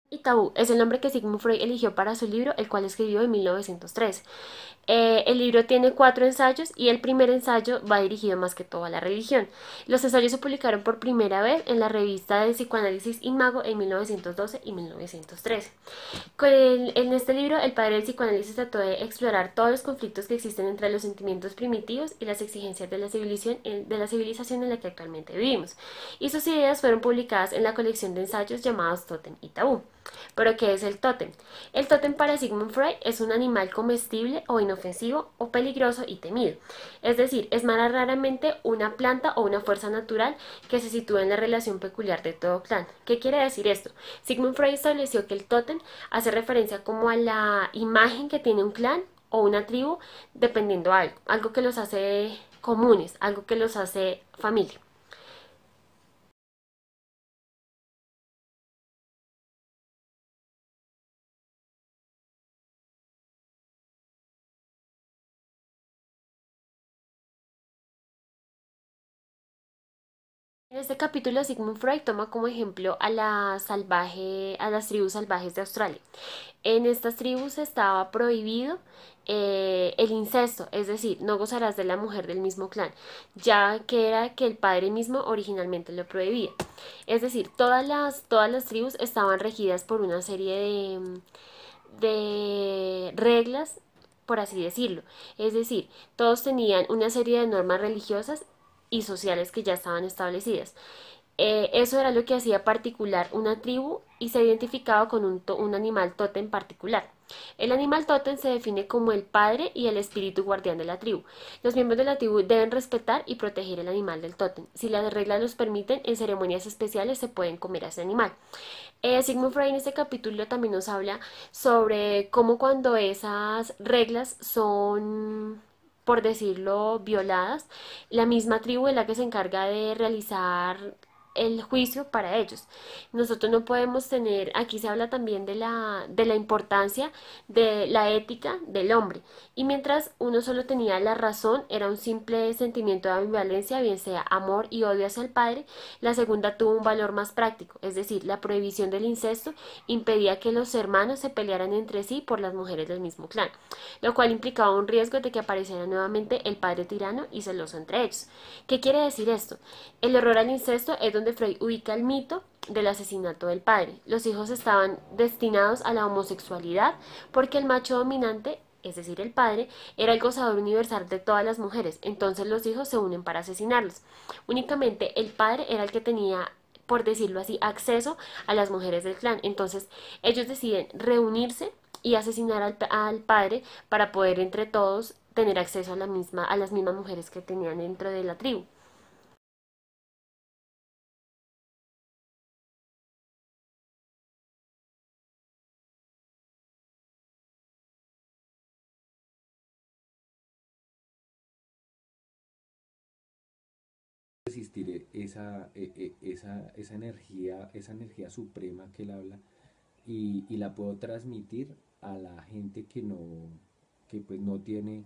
Y tabú es el nombre que Sigmund Freud eligió para su libro, el cual escribió en 1903. El libro tiene 4 ensayos y el primer ensayo va dirigido más que todo a la religión. Los ensayos se publicaron por primera vez en la revista de Psicoanálisis Imago en 1912 y 1913. En este libro, el padre del psicoanálisis trató de explorar todos los conflictos que existen entre los sentimientos primitivos y las exigencias de la civilización en la que actualmente vivimos. Y sus ideas fueron publicadas en la colección de ensayos llamados Tótem y Tabú. ¿Pero qué es el tótem? El tótem para Sigmund Freud es un animal comestible o inofensivo o peligroso y temido. Es decir, es más raramente una planta o una fuerza natural que se sitúa en la relación peculiar de todo clan. ¿Qué quiere decir esto? Sigmund Freud estableció que el tótem hace referencia como a la imagen que tiene un clan o una tribu dependiendo de algo, algo que los hace comunes, algo que los hace familia. En este capítulo Sigmund Freud toma como ejemplo a las tribus salvajes de Australia. En estas tribus estaba prohibido el incesto, es decir, no gozarás de la mujer del mismo clan, ya que era que el padre mismo originalmente lo prohibía. Es decir, todas las tribus estaban regidas por una serie de reglas, por así decirlo. Es decir, todos tenían una serie de normas religiosas y sociales que ya estaban establecidas. Eso era lo que hacía particular una tribu y se identificaba con un animal tótem particular. El animal tótem se define como el padre y el espíritu guardián de la tribu. Los miembros de la tribu deben respetar y proteger el animal del tótem. Si las reglas los permiten, en ceremonias especiales se pueden comer a ese animal. Sigmund Freud en este capítulo también nos habla sobre cómo cuando esas reglas son, por decirlo, violadas, la misma tribu es la que se encarga de realizar el juicio para ellos. Nosotros no podemos tener, aquí se habla también de la importancia de la ética del hombre. Y mientras uno solo tenía la razón, era un simple sentimiento de ambivalencia, bien sea amor y odio hacia el padre, la segunda tuvo un valor más práctico, es decir, la prohibición del incesto impedía que los hermanos se pelearan entre sí por las mujeres del mismo clan, lo cual implicaba un riesgo de que apareciera nuevamente el padre tirano y celoso entre ellos. ¿Qué quiere decir esto? El horror al incesto es donde Freud ubica el mito del asesinato del padre. Los hijos estaban destinados a la homosexualidad porque el macho dominante, es decir, el padre, era el gozador universal de todas las mujeres, entonces los hijos se unen para asesinarlos. Únicamente el padre era el que tenía, por decirlo así, acceso a las mujeres del clan. Entonces ellos deciden reunirse y asesinar al padre para poder entre todos tener acceso a las mismas mujeres que tenían dentro de la tribu. Resistir esa energía suprema que él habla y la puedo transmitir a la gente que pues no tiene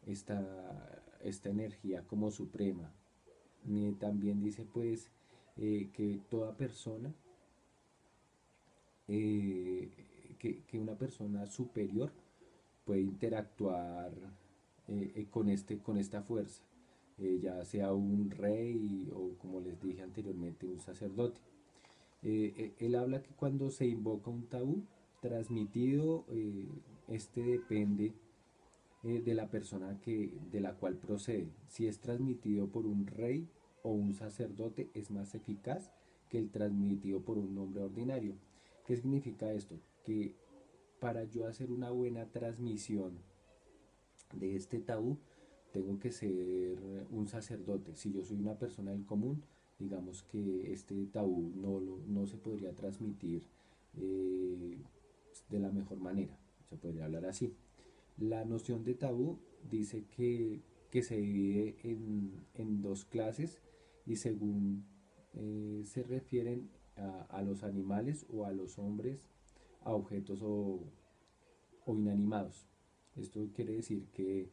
esta energía como suprema. También dice pues que toda persona, eh, que una persona superior puede interactuar con esta fuerza, ya sea un rey o como les dije anteriormente, un sacerdote. Él habla que cuando se invoca un tabú transmitido, este depende de la persona de la cual procede. Si es transmitido por un rey o un sacerdote, es más eficaz que el transmitido por un hombre ordinario. ¿Qué significa esto? Que para yo hacer una buena transmisión de este tabú, tengo que ser un sacerdote. Si yo soy una persona del común, digamos que este tabú no se podría transmitir eh, de la mejor manera, se podría hablar así. La noción de tabú dice que se divide en dos clases y según se refieren a los animales o a los hombres, a objetos o inanimados. Esto quiere decir que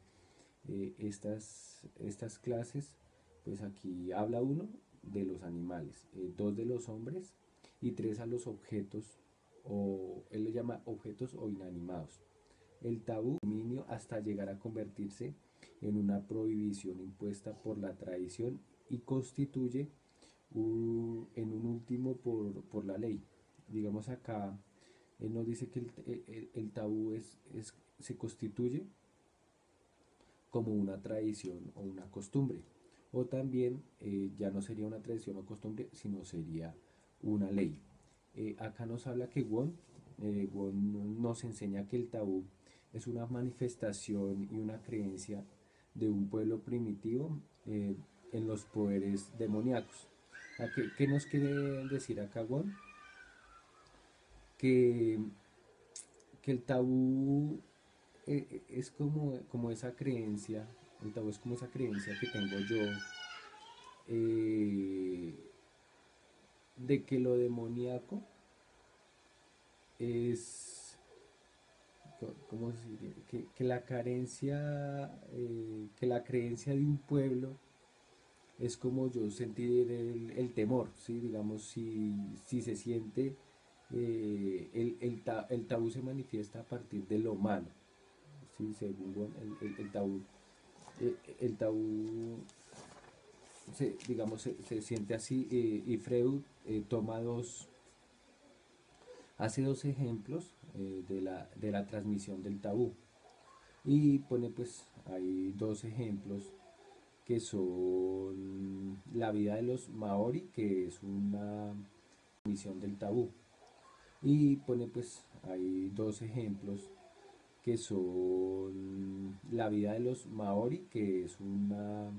estas clases, pues aquí habla uno de los animales, dos de los hombres y tres a los objetos o él lo llama objetos o inanimados. El tabú dominio hasta llegar a convertirse en una prohibición impuesta por la tradición y constituye en un último por la ley. Digamos acá, él nos dice que el tabú se constituye como una tradición o una costumbre. O también ya no sería una tradición o costumbre, sino sería una ley. Acá nos habla que Won nos enseña que el tabú es una manifestación y una creencia de un pueblo primitivo en los poderes demoníacos. ¿Qué nos quiere decir acá Won? Que, que el tabú es como esa creencia, el tabú es como esa creencia que tengo yo eh, de que lo demoníaco es, ¿cómo se diría? Que la carencia, que la creencia de un pueblo es como yo sentir el temor, ¿sí? Digamos, si se siente, el tabú se manifiesta a partir de lo malo, ¿sí? Según el tabú. El tabú digamos, se siente así y Freud toma hace dos ejemplos de la transmisión del tabú y pone pues hay dos ejemplos que son la vida de los Maori, que es una transmisión del tabú, y pone pues hay dos ejemplos que son la vida de los Maori, que es una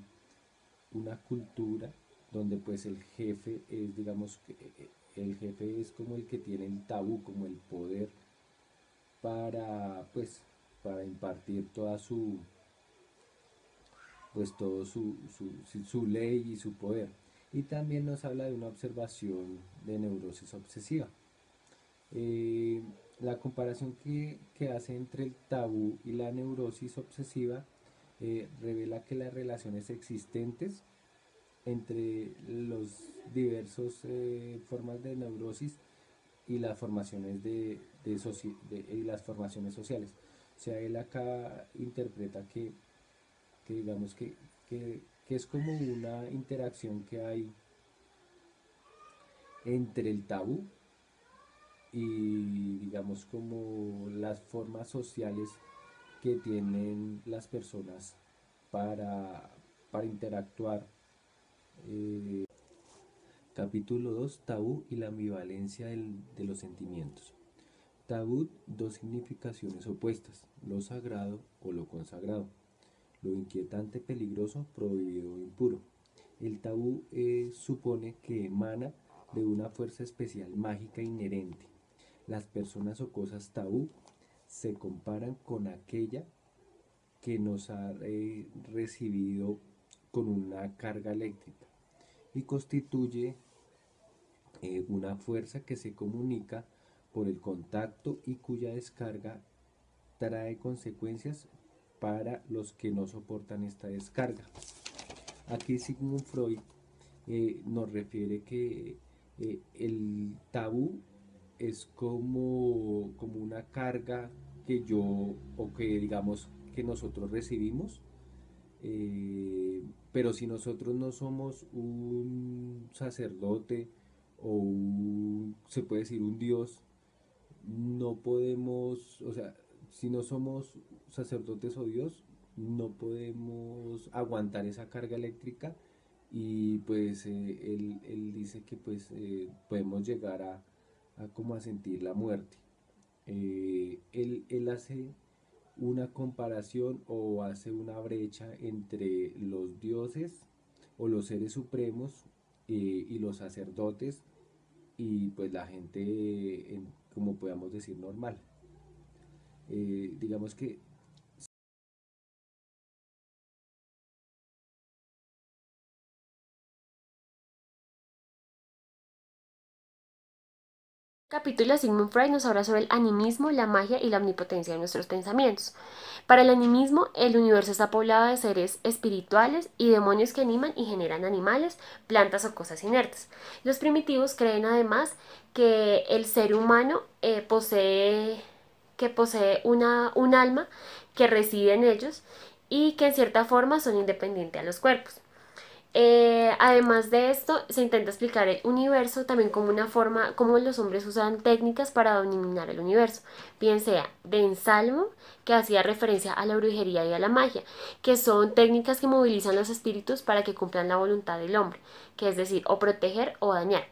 cultura donde pues el jefe es, digamos, el jefe es como el que tiene el tabú, como el poder para, pues, para impartir toda su, pues todo su ley y su poder. Y también nos habla de una observación de neurosis obsesiva. Eh, la comparación que hace entre el tabú y la neurosis obsesiva revela que las relaciones existentes entre los diversos formas de neurosis y las formaciones y las formaciones sociales. O sea, él acá interpreta que digamos que es como una interacción que hay entre el tabú y digamos como las formas sociales que tienen las personas para, para interactuar. Capítulo 2: Tabú y la ambivalencia de los sentimientos. Tabú, dos significaciones opuestas, lo sagrado o lo consagrado, lo inquietante, peligroso, prohibido o impuro. El tabú supone que emana de una fuerza especial mágica inherente. Las personas o cosas tabú se comparan con aquella que nos ha recibido con una carga eléctrica y constituye una fuerza que se comunica por el contacto y cuya descarga trae consecuencias para los que no soportan esta descarga. Aquí Sigmund Freud nos refiere que el tabú es como una carga que yo, o que digamos que nosotros recibimos, pero si nosotros no somos un sacerdote o se puede decir un dios, no podemos, o sea, si no somos sacerdotes o dios, no podemos aguantar esa carga eléctrica y pues él dice que pues podemos llegar a como a sentir la muerte. Él hace una comparación o hace una brecha entre los dioses o los seres supremos y los sacerdotes y pues la gente, como podamos decir, normal. Digamos que Capítulo, Sigmund Freud nos habla sobre el animismo, la magia y la omnipotencia de nuestros pensamientos. Para el animismo, el universo está poblado de seres espirituales y demonios que animan y generan animales, plantas o cosas inertes. Los primitivos creen además que el ser humano posee un alma que reside en ellos y que en cierta forma son independientes a los cuerpos. Además de esto, se intenta explicar el universo también como una forma, como los hombres usan técnicas para dominar el universo, bien sea de ensalmo, que hacía referencia a la brujería y a la magia, que son técnicas que movilizan los espíritus para que cumplan la voluntad del hombre, que es decir, o proteger o dañar.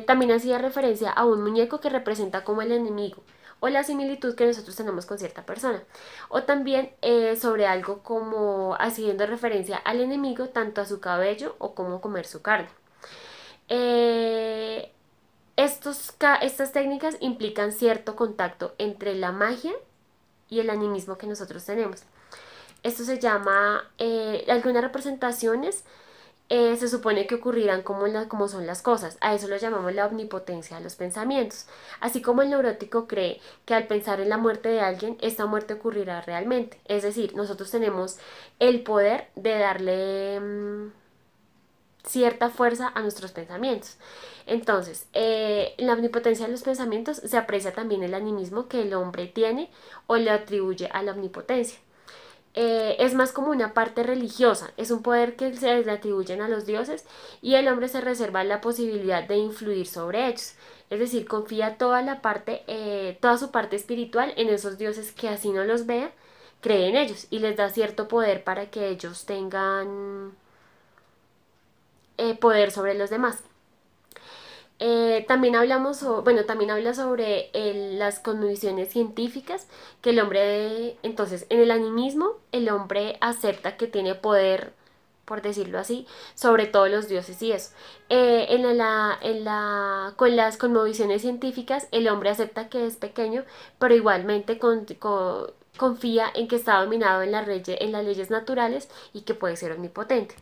También hacía referencia a un muñeco que representa como el enemigo o la similitud que nosotros tenemos con cierta persona. O también sobre algo como haciendo referencia al enemigo, tanto a su cabello o como comer su carne. Eh, estas técnicas implican cierto contacto entre la magia y el animismo que nosotros tenemos. Esto se llama, algunas representaciones se supone que ocurrirán como son las cosas. A eso lo llamamos la omnipotencia de los pensamientos. Así como el neurótico cree que al pensar en la muerte de alguien, esta muerte ocurrirá realmente. Es decir, nosotros tenemos el poder de darle cierta fuerza a nuestros pensamientos. Entonces, la omnipotencia de los pensamientos se aprecia también el animismo que el hombre tiene o le atribuye a la omnipotencia. Es más como una parte religiosa, es un poder que se le atribuyen a los dioses y el hombre se reserva la posibilidad de influir sobre ellos. Es decir, confía toda su parte espiritual en esos dioses que así no los vea, cree en ellos y les da cierto poder para que ellos tengan poder sobre los demás. También habla sobre las condiciones científicas que el hombre, entonces, en el animismo, el hombre acepta que tiene poder, por decirlo así, sobre todos los dioses y eso. Con las conmovisiones científicas, el hombre acepta que es pequeño, pero igualmente confía en que está dominado en las leyes naturales y que puede ser omnipotente.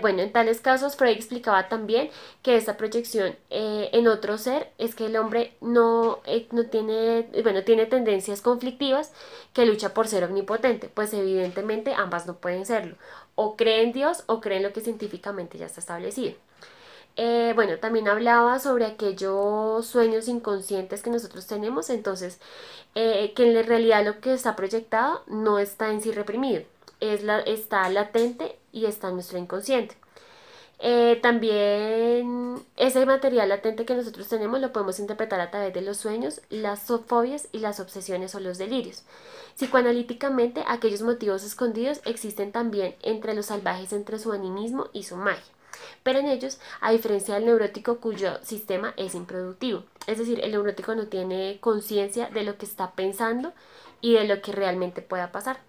Bueno, en tales casos, Freud explicaba también que esta proyección en otro ser es que el hombre no tiene, bueno, tiene tendencias conflictivas que lucha por ser omnipotente, pues evidentemente ambas no pueden serlo. O cree en Dios o cree en lo que científicamente ya está establecido. Bueno, también hablaba sobre aquellos sueños inconscientes que nosotros tenemos, entonces que en la realidad lo que está proyectado no está en sí reprimido, está latente y está en nuestro inconsciente. También ese material latente que nosotros tenemos lo podemos interpretar a través de los sueños, las fobias y las obsesiones o los delirios. Psicoanalíticamente, aquellos motivos escondidos existen también entre los salvajes, entre su animismo y su magia. Pero en ellos, a diferencia del neurótico cuyo sistema es improductivo. Es decir, el neurótico no tiene conciencia de lo que está pensando y de lo que realmente pueda pasar.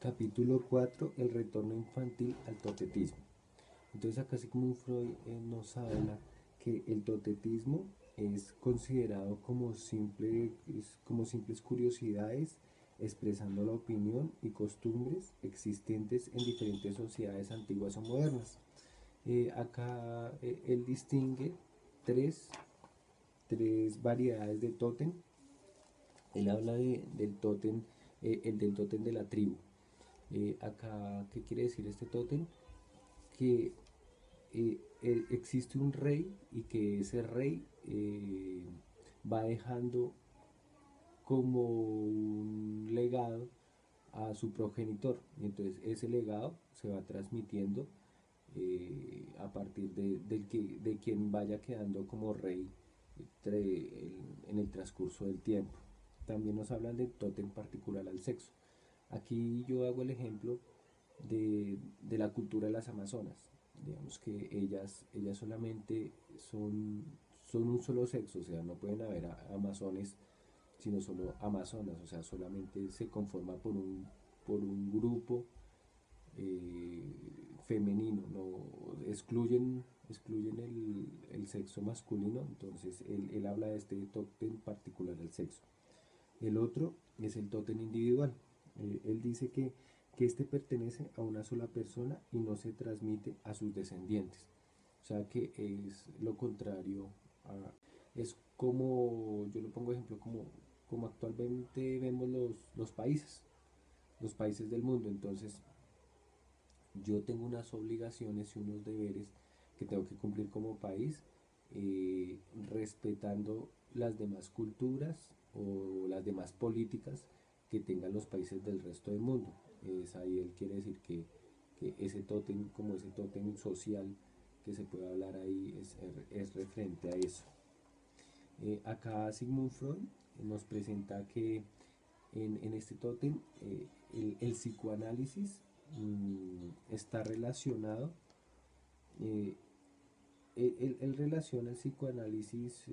Capítulo 4, el retorno infantil al totetismo. Entonces acá Sigmund Freud nos habla que el totetismo es considerado como simples curiosidades expresando la opinión y costumbres existentes en diferentes sociedades antiguas o modernas. Acá él distingue tres, tres variedades de tótem. Él habla del tótem, el del tótem de la tribu. Acá, ¿qué quiere decir este tótem? Que existe un rey y que ese rey va dejando como un legado a su progenitor y entonces ese legado se va transmitiendo a partir de quien vaya quedando como rey en el transcurso del tiempo. También nos hablan de tótem particular al sexo. Aquí yo hago el ejemplo de la cultura de las amazonas. Digamos que ellas solamente son un solo sexo, o sea, no pueden haber amazones, sino solo amazonas, o sea, solamente se conforma por un grupo femenino, no excluyen excluyen el sexo masculino, entonces él habla de este tótem particular al sexo. El otro es el tótem individual. Él dice que este pertenece a una sola persona y no se transmite a sus descendientes. O sea que es lo contrario a, es como, yo lo pongo ejemplo, como actualmente vemos los países del mundo. Entonces yo tengo unas obligaciones y unos deberes que tengo que cumplir como país, respetando las demás culturas o las demás políticas que tengan los países del resto del mundo. Es ahí él quiere decir que ese tótem, como ese tótem social que se puede hablar ahí, es referente a eso. Acá Sigmund Freud nos presenta que en este tótem el psicoanálisis está relacionado, eh, él relaciona el psicoanálisis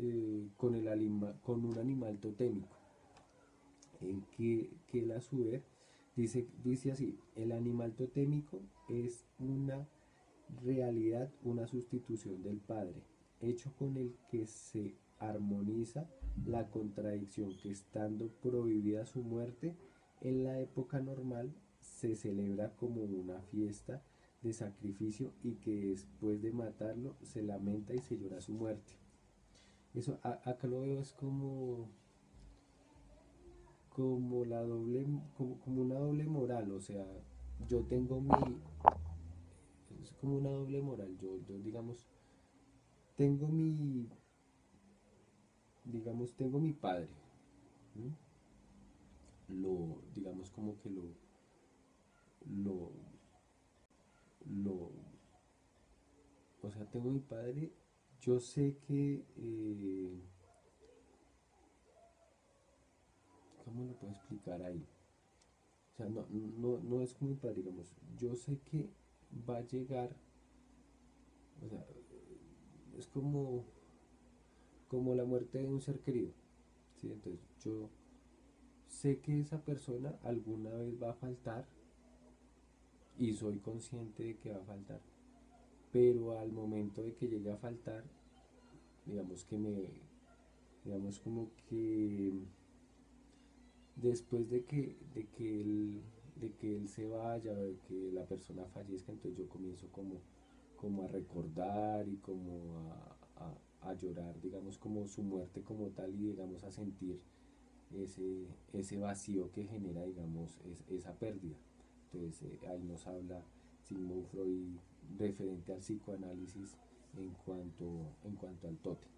con un animal totémico, que él a su vez dice así: el animal totémico es una realidad, una sustitución del padre, hecho con el que se armoniza la contradicción que, estando prohibida su muerte, en la época normal se celebra como una fiesta de sacrificio, y que después de matarlo se lamenta y se llora su muerte. Eso acá lo veo es como la doble, como una doble moral. O sea, yo tengo mi, es como una doble moral. Yo digamos, tengo mi, tengo mi padre, ¿sí? Digamos como que lo, lo, o sea, tengo mi padre. Yo sé que, ¿cómo lo puedo explicar ahí? O sea, no es como mi padre, digamos, yo sé que va a llegar, o sea, es como la muerte de un ser querido, ¿sí? Entonces yo sé que esa persona alguna vez va a faltar, y soy consciente de que va a faltar, pero al momento de que llegue a faltar, digamos que digamos como que después de que él se vaya, o de que la persona fallezca, entonces yo comienzo como a recordar y como a llorar, digamos, como su muerte como tal, y digamos a sentir ese vacío que genera, digamos, esa pérdida. Entonces ahí nos habla Sigmund Freud referente al psicoanálisis en cuanto al tótem.